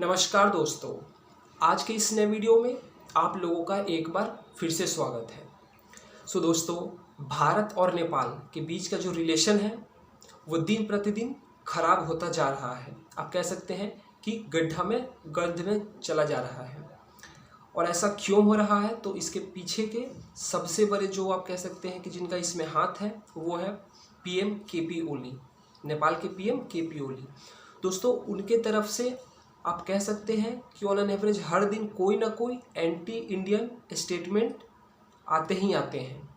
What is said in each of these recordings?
नमस्कार दोस्तों, आज के इस नए वीडियो में आप लोगों का एक बार फिर से स्वागत है। दोस्तों, भारत और नेपाल के बीच का जो रिलेशन है वो दिन प्रतिदिन खराब होता जा रहा है। आप कह सकते हैं कि गड्ढे में चला जा रहा है। और ऐसा क्यों हो रहा है, तो इसके पीछे के सबसे बड़े जो आप कह सकते हैं कि जिनका इसमें हाथ है वो है पीएम केपी ओली, नेपाल के पीएम केपी ओली। दोस्तों, उनके तरफ से आप कह सकते हैं कि ऑन एन एवरेज हर दिन कोई ना कोई एंटी इंडियन स्टेटमेंट आते ही आते हैं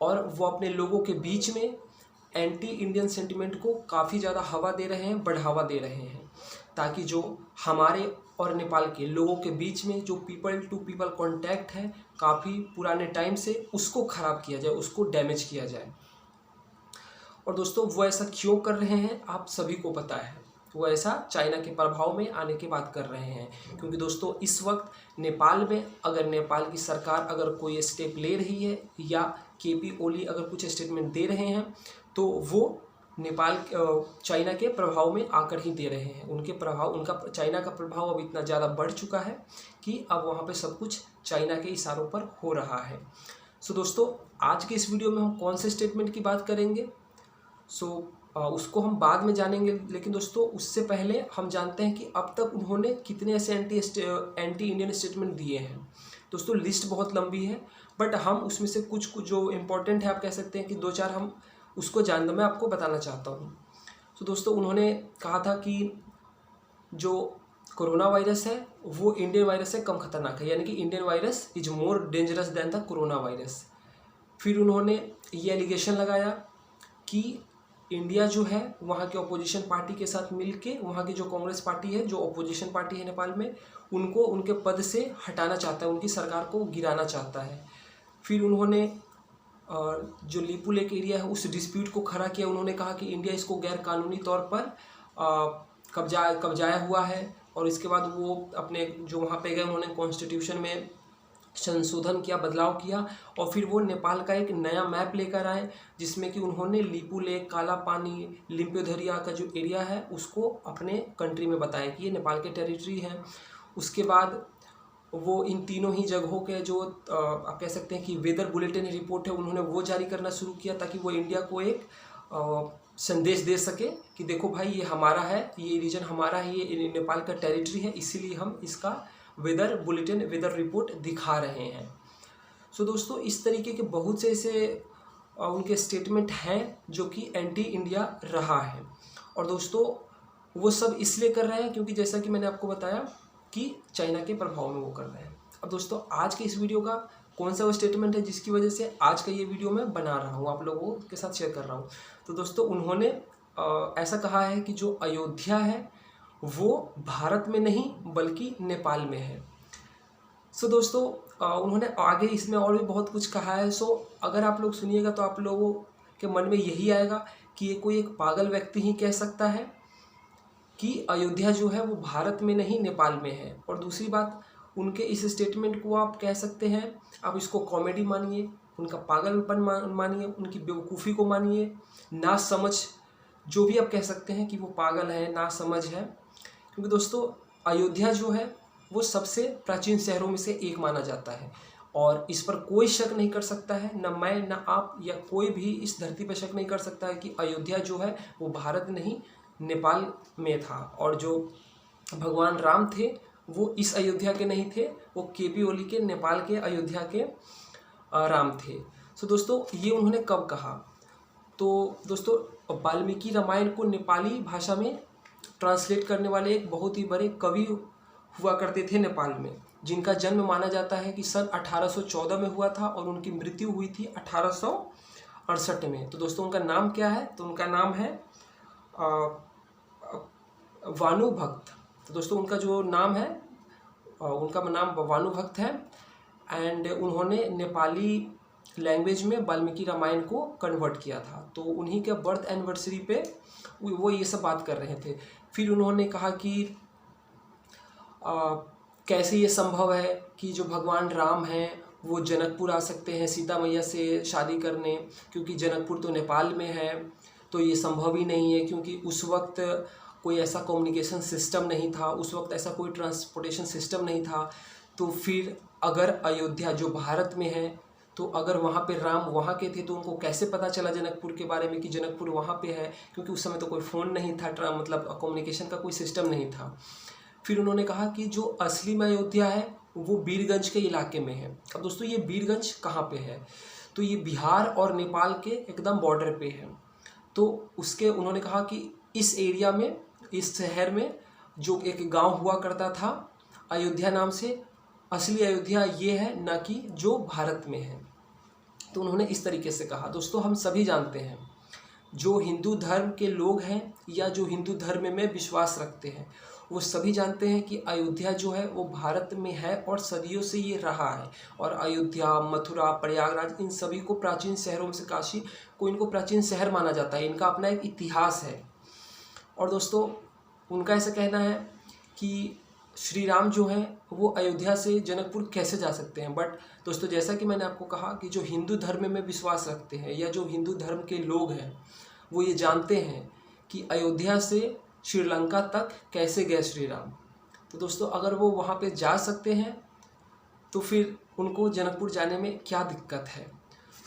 और वो अपने लोगों के बीच में एंटी इंडियन सेंटिमेंट को काफ़ी ज़्यादा हवा दे रहे हैं, बढ़ावा दे रहे हैं, ताकि जो हमारे और नेपाल के लोगों के बीच में जो पीपल टू पीपल कॉन्टैक्ट है काफ़ी पुराने टाइम से, उसको ख़राब किया जाए, उसको डैमेज किया जाए। और दोस्तों, वो ऐसा क्यों कर रहे हैं आप सभी को पता है। वो ऐसा चाइना के प्रभाव में आने की बात कर रहे हैं, क्योंकि दोस्तों इस वक्त नेपाल में अगर नेपाल की सरकार अगर कोई स्टेप ले रही है या केपी ओली अगर कुछ स्टेटमेंट दे रहे हैं तो वो नेपाल चाइना के प्रभाव में आकर ही दे रहे हैं। उनका चाइना का प्रभाव अब इतना ज़्यादा बढ़ चुका है कि अब वहाँ पे सब कुछ चाइना के इशारों पर हो रहा है। दोस्तों, आज के इस वीडियो में हम कौन से स्टेटमेंट की बात करेंगे उसको हम बाद में जानेंगे, लेकिन दोस्तों उससे पहले हम जानते हैं कि अब तक उन्होंने कितने ऐसे एंटी इंडियन स्टेटमेंट दिए हैं। दोस्तों, लिस्ट बहुत लंबी है, बट हम उसमें से कुछ जो इम्पोर्टेंट है आप कह सकते हैं कि दो चार हम उसको मैं आपको बताना चाहता हूँ। दोस्तों, उन्होंने कहा था कि जो कोरोना वायरस है वो इंडियन वायरस से कम खतरनाक है, यानी कि Indian virus is more dangerous than the corona virus. फिर उन्होंने ये एलिगेशन लगाया कि इंडिया जो है वहाँ के अपोजिशन पार्टी के साथ मिलके वहाँ की जो कांग्रेस पार्टी है, जो अपोजिशन पार्टी है नेपाल में, उनको उनके पद से हटाना चाहता है, उनकी सरकार को गिराना चाहता है। फिर उन्होंने जो लिपू लेक एरिया है उस डिस्प्यूट को खड़ा किया। उन्होंने कहा कि इंडिया इसको गैर कानूनी तौर पर कब्जाया हुआ है, और इसके बाद वो अपने जो वहाँ पे गए उन्होंने कॉन्स्टिट्यूशन में संशोधन किया, बदलाव किया, और फिर वो नेपाल का एक नया मैप लेकर आए जिसमें कि उन्होंने लिपू लेक, काला पानी, लिम्पियोधरिया का जो एरिया है उसको अपने कंट्री में बताया कि ये नेपाल के टेरिटरी है। उसके बाद वो इन तीनों ही जगहों के जो आप कह सकते हैं कि वेदर बुलेटिन रिपोर्ट है उन्होंने वो जारी करना शुरू किया, ताकि वो इंडिया को एक संदेश दे सके कि देखो भाई ये हमारा है, ये रीजन हमारा है, ये नेपाल का टेरिटरी है, इसीलिए हम इसका वेदर बुलेटिन, वेदर रिपोर्ट दिखा रहे हैं। दोस्तों, इस तरीके के बहुत से ऐसे उनके स्टेटमेंट हैं जो कि एंटी इंडिया रहा है। और दोस्तों, वो सब इसलिए कर रहे हैं क्योंकि जैसा कि मैंने आपको बताया कि चाइना के प्रभाव में वो कर रहे हैं। अब दोस्तों, आज के इस वीडियो का कौन सा वो स्टेटमेंट है जिसकी वजह से आज का ये वीडियो मैं बना रहा हूँ, आप लोगों के साथ शेयर कर रहा हूँ। तो दोस्तों, उन्होंने ऐसा कहा है कि जो अयोध्या है वो भारत में नहीं बल्कि नेपाल में है। दोस्तों, उन्होंने आगे इसमें और भी बहुत कुछ कहा है। अगर आप लोग सुनिएगा तो आप लोगों के मन में यही आएगा कि ये कोई एक पागल व्यक्ति ही कह सकता है कि अयोध्या जो है वो भारत में नहीं नेपाल में है। और दूसरी बात, उनके इस स्टेटमेंट को आप कह सकते हैं, आप इसको कॉमेडी मानिए, उनका पागलपन मानिए, उनकी बेवकूफ़ी को मानिए, ना समझ, जो भी आप कह सकते हैं कि वो पागल है, ना समझ है। क्योंकि दोस्तों, अयोध्या जो है वो सबसे प्राचीन शहरों में से एक माना जाता है, और इस पर कोई शक नहीं कर सकता है, ना मैं, ना आप, या कोई भी इस धरती पर शक नहीं कर सकता है कि अयोध्या जो है वो भारत नहीं नेपाल में था। और जो भगवान राम थे वो इस अयोध्या के नहीं थे, वो केपी ओली के नेपाल के अयोध्या के राम थे। दोस्तों, ये उन्होंने कब कहा, तो दोस्तों वाल्मीकि रामायण को नेपाली भाषा में ट्रांसलेट करने वाले एक बहुत ही बड़े कवि हुआ करते थे नेपाल में, जिनका जन्म माना जाता है कि सन 1814 में हुआ था और उनकी मृत्यु हुई थी 1868 में। तो दोस्तों, उनका नाम क्या है, तो उनका नाम है वानुभक्त। तो दोस्तों, उनका जो नाम है उनका नाम वानुभक्त है, एंड उन्होंने नेपाली लैंग्वेज में वाल्मीकि रामायण को कन्वर्ट किया था। तो उन्हीं के बर्थ एनिवर्सरी पे वो ये सब बात कर रहे थे। फिर उन्होंने कहा कि कैसे ये संभव है कि जो भगवान राम हैं वो जनकपुर आ सकते हैं सीता मैया से शादी करने, क्योंकि जनकपुर तो नेपाल में है, तो ये संभव ही नहीं है, क्योंकि उस वक्त कोई ऐसा कम्युनिकेशन सिस्टम नहीं था, उस वक्त ऐसा कोई ट्रांसपोर्टेशन सिस्टम नहीं था। तो फिर अगर अयोध्या जो भारत में है, तो अगर वहाँ पे राम वहाँ के थे तो उनको कैसे पता चला जनकपुर के बारे में कि जनकपुर वहाँ पे है, क्योंकि उस समय तो कोई फ़ोन नहीं था, मतलब कम्युनिकेशन का कोई सिस्टम नहीं था। फिर उन्होंने कहा कि जो असली में अयोध्या है वो बीरगंज के इलाके में है। अब दोस्तों ये बीरगंज कहाँ पे है, तो ये बिहार और नेपाल के एकदम बॉर्डर पे है। तो उसके उन्होंने कहा कि इस एरिया में, इस शहर में जो एक गांव हुआ करता था अयोध्या नाम से, असली अयोध्या ये है, ना कि जो भारत में है। तो उन्होंने इस तरीके से कहा। दोस्तों हम सभी जानते हैं, जो हिंदू धर्म के लोग हैं या जो हिंदू धर्म में विश्वास रखते हैं, वो सभी जानते हैं कि अयोध्या जो है वो भारत में है और सदियों से ये रहा है। और अयोध्या, मथुरा, प्रयागराज, इन सभी को प्राचीन शहरों में से काशी को इनको प्राचीन शहर माना जाता है। इनका अपना एक इतिहास है। और दोस्तों उनका ऐसा कहना है कि श्री राम जो हैं वो अयोध्या से जनकपुर कैसे जा सकते हैं। बट दोस्तों जैसा कि मैंने आपको कहा कि जो हिंदू धर्म में विश्वास रखते हैं या जो हिंदू धर्म के लोग हैं वो ये जानते हैं कि अयोध्या से श्रीलंका तक कैसे गए श्री राम। तो दोस्तों अगर वो वहाँ पे जा सकते हैं तो फिर उनको जनकपुर जाने में क्या दिक्कत है।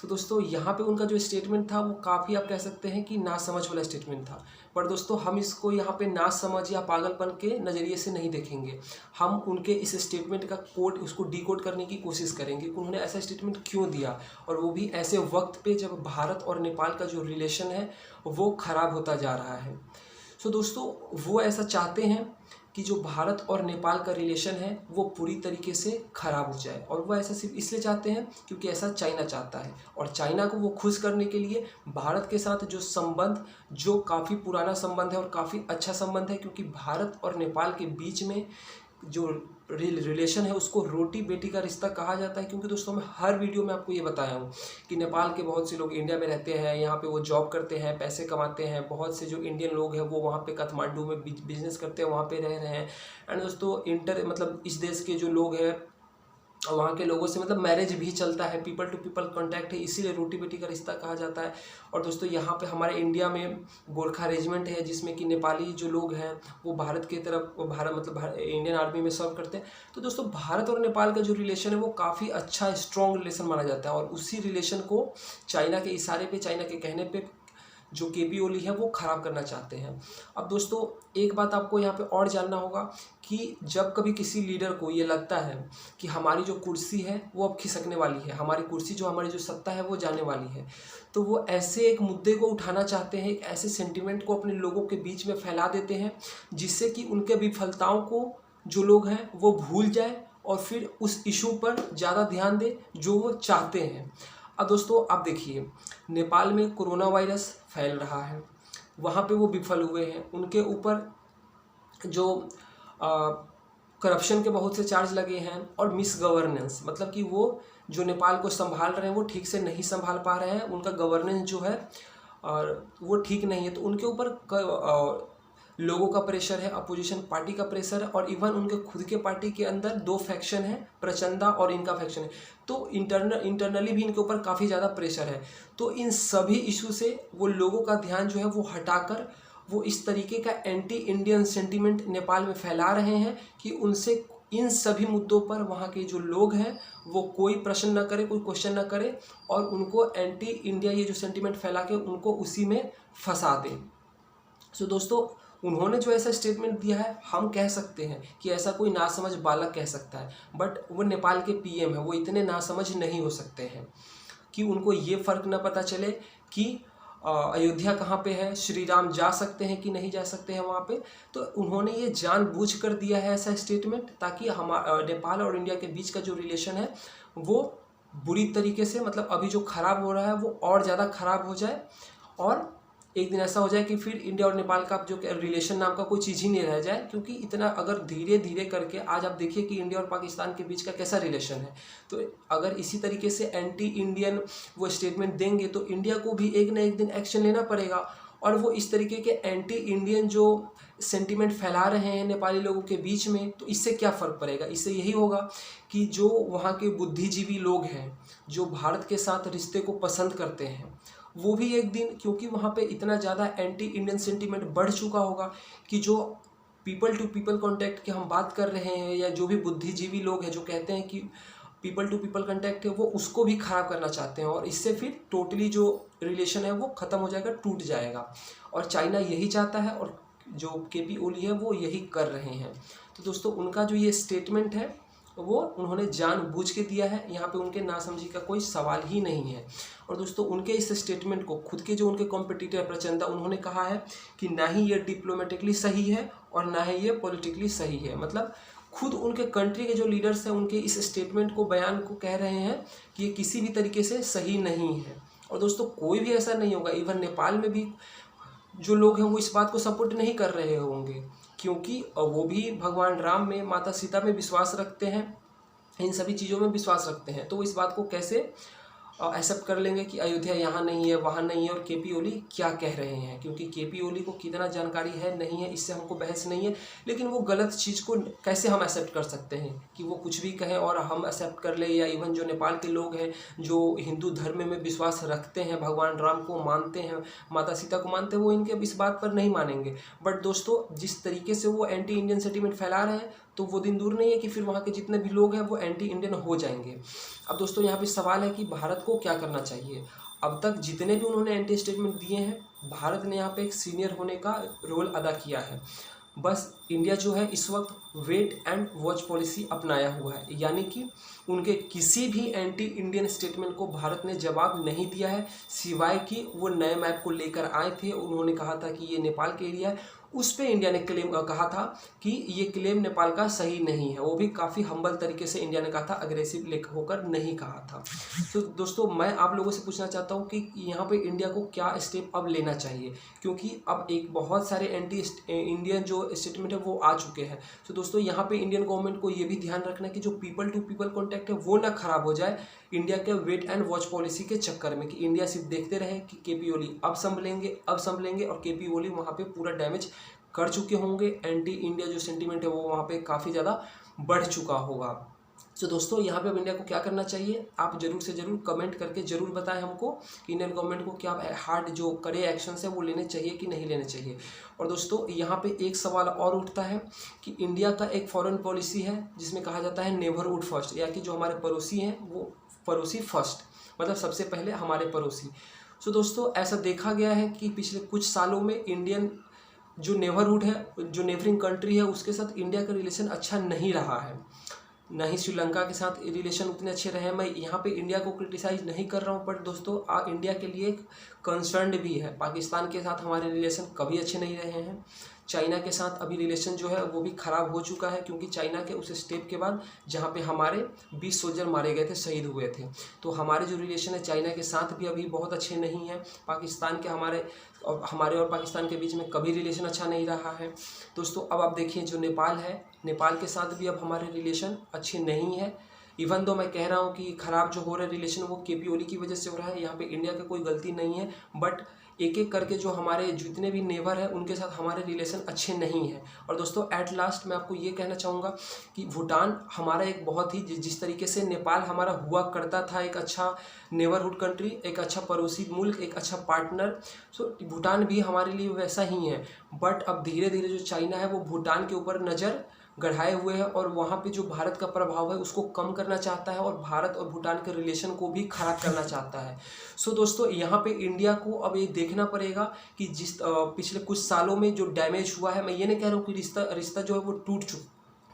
तो दोस्तों यहाँ पे उनका जो स्टेटमेंट था वो काफ़ी, आप कह सकते हैं कि नासमझ वाला स्टेटमेंट था। पर दोस्तों हम इसको यहाँ पे नासमझ या पागलपन के नज़रिए से नहीं देखेंगे। हम उनके इस स्टेटमेंट का कोड, उसको डिकोड करने की कोशिश करेंगे कि उन्होंने ऐसा स्टेटमेंट क्यों दिया, और वो भी ऐसे वक्त पे जब भारत और नेपाल का जो रिलेशन है वो ख़राब होता जा रहा है। सो दोस्तों वो ऐसा चाहते हैं कि जो भारत और नेपाल का रिलेशन है वो पूरी तरीके से ख़राब हो जाए। और वो ऐसा सिर्फ इसलिए चाहते हैं क्योंकि ऐसा चाइना चाहता है। और चाइना को वो खुश करने के लिए भारत के साथ जो संबंध, जो काफ़ी पुराना संबंध है और काफ़ी अच्छा संबंध है, क्योंकि भारत और नेपाल के बीच में जो रिलेशन है उसको रोटी बेटी का रिश्ता कहा जाता है। क्योंकि दोस्तों मैं हर वीडियो में आपको ये बताया हूँ कि नेपाल के बहुत से लोग इंडिया में रहते हैं, यहाँ पे वो जॉब करते हैं, पैसे कमाते हैं। बहुत से जो इंडियन लोग हैं वो वहाँ पे काठमांडू में बिजनेस करते हैं, वहाँ पे रह रहे हैं। एंड दोस्तों मतलब इस देश के जो लोग हैं वहाँ के लोगों से मतलब मैरिज भी चलता है, पीपल टू पीपल कांटेक्ट है, इसीलिए रोटी बेटी का रिश्ता कहा जाता है। और दोस्तों यहाँ पे हमारे इंडिया में गोरखा रेजिमेंट है जिसमें कि नेपाली जो लोग हैं वो भारत की तरफ, इंडियन आर्मी में सर्व करते हैं। तो दोस्तों भारत और नेपाल का जो रिलेशन है वो काफ़ी अच्छा स्ट्रॉन्ग रिलेशन माना जाता है। और उसी रिलेशन को चाइना के इशारे पे, चाइना के कहने पे जो केपी ओली है वो ख़राब करना चाहते हैं। अब दोस्तों एक बात आपको यहाँ पे और जानना होगा कि जब कभी किसी लीडर को ये लगता है कि हमारी जो कुर्सी है वो अब खिसकने वाली है, हमारी कुर्सी जो, हमारी जो सत्ता है वो जाने वाली है, तो वो ऐसे एक मुद्दे को उठाना चाहते हैं, एक ऐसे सेंटिमेंट को अपने लोगों के बीच में फैला देते हैं जिससे कि उनके विफलताओं को जो लोग हैं वो भूल जाए और फिर उस इशू पर ज़्यादा ध्यान दे जो वो चाहते हैं। अब दोस्तों आप देखिए, नेपाल में कोरोना वायरस फैल रहा है, वहाँ पे वो विफल हुए हैं। उनके ऊपर जो करप्शन के बहुत से चार्ज लगे हैं और मिस गवर्नेंस, मतलब कि वो जो नेपाल को संभाल रहे हैं वो ठीक से नहीं संभाल पा रहे हैं, उनका गवर्नेंस जो है और वो ठीक नहीं है। तो उनके ऊपर लोगों का प्रेशर है, अपोजिशन पार्टी का प्रेशर है, और इवन उनके खुद के पार्टी के अंदर दो फैक्शन है, प्रचंडा और इनका फैक्शन है। तो इंटरनली भी इनके ऊपर काफ़ी ज़्यादा प्रेशर है। तो इन सभी इशू से वो लोगों का ध्यान जो है वो हटाकर वो इस तरीके का एंटी इंडियन सेंटीमेंट नेपाल में फैला रहे हैं कि उनसे इन सभी मुद्दों पर वहाँ के जो लोग हैं वो कोई प्रश्न न करे, कोई क्वेश्चन न करे, और उनको एंटी इंडिया ये जो सेंटीमेंट फैला के उनको उसी में फंसा दें। सो दोस्तों उन्होंने जो ऐसा स्टेटमेंट दिया है, हम कह सकते हैं कि ऐसा कोई नासमझ बालक कह सकता है, बट वो नेपाल के पीएम है, वो इतने नासमझ नहीं हो सकते हैं कि उनको ये फ़र्क ना पता चले कि अयोध्या कहाँ पे है, श्री राम जा सकते हैं कि नहीं जा सकते हैं वहाँ पे। तो उन्होंने ये जानबूझकर दिया है ऐसा स्टेटमेंट ताकि नेपाल और इंडिया के बीच का जो रिलेशन है वो बुरी तरीके से, मतलब अभी जो ख़राब हो रहा है वो और ज़्यादा ख़राब हो जाए, और एक दिन ऐसा हो जाए कि फिर इंडिया और नेपाल का जो रिलेशन नाम का कोई चीज़ ही नहीं रह जाए। क्योंकि इतना अगर धीरे धीरे करके आज आप देखिए कि इंडिया और पाकिस्तान के बीच का कैसा रिलेशन है, तो अगर इसी तरीके से एंटी इंडियन वो स्टेटमेंट देंगे तो इंडिया को भी एक ना एक दिन एक्शन लेना पड़ेगा। और वो इस तरीके के एंटी इंडियन जो सेंटीमेंट फैला रहे हैं नेपाली लोगों के बीच में, तो इससे क्या फ़र्क पड़ेगा? इससे यही होगा कि जो वहाँ के बुद्धिजीवी लोग हैं, जो भारत के साथ रिश्ते को पसंद करते हैं, वो भी एक दिन, क्योंकि वहाँ पे इतना ज़्यादा एंटी इंडियन सेंटीमेंट बढ़ चुका होगा कि जो पीपल टू पीपल कॉन्टैक्ट की हम बात कर रहे हैं, या जो भी बुद्धिजीवी लोग हैं जो कहते हैं कि पीपल टू पीपल कॉन्टैक्ट है, वो उसको भी ख़राब करना चाहते हैं, और इससे फिर टोटली जो रिलेशन है वो ख़त्म हो जाएगा, टूट जाएगा। और चाइना यही चाहता है, और जो केपी ओली है वो यही कर रहे हैं। तो दोस्तों उनका जो ये स्टेटमेंट है वो उन्होंने जानबूझ के दिया है, यहाँ पे उनके नासमझी का कोई सवाल ही नहीं है। और दोस्तों उनके इस स्टेटमेंट को खुद के जो उनके कॉम्पिटिटर प्रचंडा, उन्होंने कहा है कि ना ही ये डिप्लोमेटिकली सही है और ना ही ये पॉलिटिकली सही है। मतलब खुद उनके कंट्री के जो लीडर्स हैं उनके इस स्टेटमेंट को, बयान को कह रहे हैं कि ये किसी भी तरीके से सही नहीं है। और दोस्तों कोई भी ऐसा नहीं होगा, इवन नेपाल में भी जो लोग हैं वो इस बात को सपोर्ट नहीं कर रहे होंगे, क्योंकि वो भी भगवान राम में, माता सीता में विश्वास रखते हैं, इन सभी चीज़ों में विश्वास रखते हैं। तो वो इस बात को कैसे एक्सेप्ट कर लेंगे कि अयोध्या यहाँ नहीं है, वहाँ नहीं है, और केपी ओली क्या कह रहे हैं। क्योंकि केपी ओली को कितना जानकारी है नहीं है, इससे हमको बहस नहीं है, लेकिन वो गलत चीज़ को कैसे हम एक्सेप्ट कर सकते हैं कि वो कुछ भी कहें और हम एक्सेप्ट कर ले। या इवन जो नेपाल के लोग हैं जो हिंदू धर्म में विश्वास रखते हैं, भगवान राम को मानते हैं, माता सीता को मानते हैं, वो इनके इस बात पर नहीं मानेंगे। बट दोस्तों जिस तरीके से वो एंटी इंडियन सेंटीमेंट फैला रहे हैं, तो वो दिन दूर नहीं है कि फिर वहाँ के जितने भी लोग हैं वो एंटी इंडियन हो जाएंगे। अब दोस्तों यहाँ पे सवाल है कि भारत को क्या करना चाहिए। अब तक जितने भी उन्होंने एंटी स्टेटमेंट दिए हैं, भारत ने यहाँ पे एक सीनियर होने का रोल अदा किया है। बस इंडिया जो है इस वक्त वेट एंड वॉच पॉलिसी अपनाया हुआ है, यानी कि उनके किसी भी एंटी इंडियन स्टेटमेंट को भारत ने जवाब नहीं दिया है, सिवाय कि वो नए मैप को लेकर आए थे। उन्होंने कहा था कि ये नेपाल के एरिया है, उस पर इंडिया ने क्लेम कहा था कि ये क्लेम नेपाल का सही नहीं है। वो भी काफ़ी हम्बल तरीके से इंडिया ने कहा था, अग्रेसिव होकर नहीं कहा था। तो दोस्तों मैं आप लोगों से पूछना चाहता हूँ कि यहाँ पे इंडिया को क्या स्टेप अब लेना चाहिए, क्योंकि अब एक बहुत सारे एंटी इंडियन जो स्टेटमेंट है वो आ चुके हैं। तो दोस्तों यहाँ पे इंडियन गवर्नमेंट को ये भी ध्यान रखना है कि जो पीपल टू पीपल कॉन्टैक्ट है वो ना खराब हो जाए इंडिया के वेट एंड वॉच पॉलिसी के चक्कर में, कि इंडिया सिर्फ देखते रहे कि केपी ओली अब संभलेंगे, और केपी ओली वहाँ पे पूरा डैमेज कर चुके होंगे। एंटी इंडिया जो सेंटीमेंट है वो वहाँ पे काफ़ी ज़्यादा बढ़ चुका होगा। तो दोस्तों यहाँ पे अब इंडिया को क्या करना चाहिए, आप जरूर से जरूर कमेंट करके जरूर बताएं हमको कि इंडियन गवर्नमेंट को क्या हार्ड जो कड़े एक्शंस है वो लेने चाहिए कि नहीं लेने चाहिए। और दोस्तों यहाँ पे एक सवाल और उठता है कि इंडिया का एक फॉरेन पॉलिसी है जिसमें कहा जाता है नेबरहुड फर्स्ट, या कि जो हमारे पड़ोसी हैं वो पड़ोसी फर्स्ट, मतलब सबसे पहले हमारे पड़ोसी। तो दोस्तों ऐसा देखा गया है कि पिछले कुछ सालों में इंडियन जो नेबरहुड है, जो नेबरिंग कंट्री है, उसके साथ इंडिया का रिलेशन अच्छा नहीं रहा है। ना ही श्रीलंका के साथ रिलेशन उतने अच्छे रहे हैं। मैं यहाँ पे इंडिया को क्रिटिसाइज नहीं कर रहा हूँ, बट दोस्तों इंडिया के लिए एक कंसर्न भी है। पाकिस्तान के साथ हमारे रिलेशन कभी अच्छे नहीं रहे हैं। चाइना के साथ अभी रिलेशन जो है वो भी ख़राब हो चुका है, क्योंकि चाइना के उस स्टेप के बाद जहाँ पे हमारे 20 सोल्जर मारे गए थे, शहीद हुए थे। तो हमारे जो रिलेशन है चाइना के साथ भी अभी बहुत अच्छे नहीं हैं। पाकिस्तान के हमारे और पाकिस्तान के बीच में कभी रिलेशन अच्छा नहीं रहा है। दोस्तों अब आप देखिए जो नेपाल है, नेपाल के साथ भी अब हमारे रिलेशन अच्छे नहीं है। इवन दो मैं कह रहा हूँ कि ख़राब जो हो रहा है रिलेशन वो केपी ओली की वजह से हो रहा है, यहाँ पे इंडिया का कोई गलती नहीं है। बट एक एक करके जो हमारे जितने भी नेबर हैं उनके साथ हमारे रिलेशन अच्छे नहीं हैं। और दोस्तों एट लास्ट मैं आपको ये कहना चाहूँगा कि भूटान हमारा एक बहुत ही जिस तरीके से नेपाल हमारा हुआ करता था एक अच्छा नेबरहुड कंट्री, एक अच्छा पड़ोसी मुल्क, एक अच्छा पार्टनर, सो भूटान भी हमारे लिए वैसा ही है। बट अब धीरे धीरे जो चाइना है वो भूटान के ऊपर नज़र गढ़ाए हुए है और वहाँ पे जो भारत का प्रभाव है उसको कम करना चाहता है और भारत और भूटान के रिलेशन को भी खराब करना चाहता है। सो दोस्तों यहाँ पे इंडिया को अब ये देखना पड़ेगा कि जिस पिछले कुछ सालों में जो डैमेज हुआ है, मैं ये नहीं कह रहा हूँ कि रिश्ता जो है वो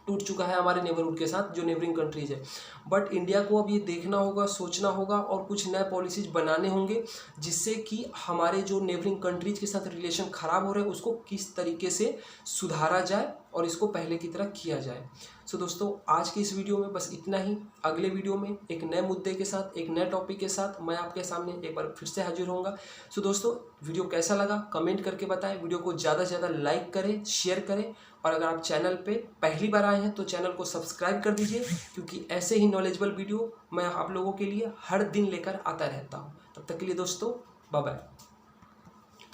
टूट चुका है हमारे नेबरहुड के साथ जो नेबरिंग कंट्रीज है, बट इंडिया को अब ये देखना होगा, सोचना होगा और कुछ नए पॉलिसीज बनाने होंगे जिससे कि हमारे जो नेबरिंग कंट्रीज के साथ रिलेशन ख़राब हो रहे हैं उसको किस तरीके से सुधारा जाए और इसको पहले की तरह किया जाए। सो दोस्तों आज की इस वीडियो में बस इतना ही। अगले वीडियो में एक नए मुद्दे के साथ, एक नए टॉपिक के साथ मैं आपके सामने एक बार फिर से हाजिर होऊंगा। सो दोस्तों वीडियो कैसा लगा कमेंट करके बताएं, वीडियो को ज़्यादा से ज़्यादा लाइक करें, शेयर करें और अगर आप चैनल पे पहली बार आए हैं तो चैनल को सब्सक्राइब कर दीजिए, क्योंकि ऐसे ही नॉलेजेबल वीडियो मैं आप लोगों के लिए हर दिन लेकर आता रहता हूँ। तब तक के लिए दोस्तों बाय बाय।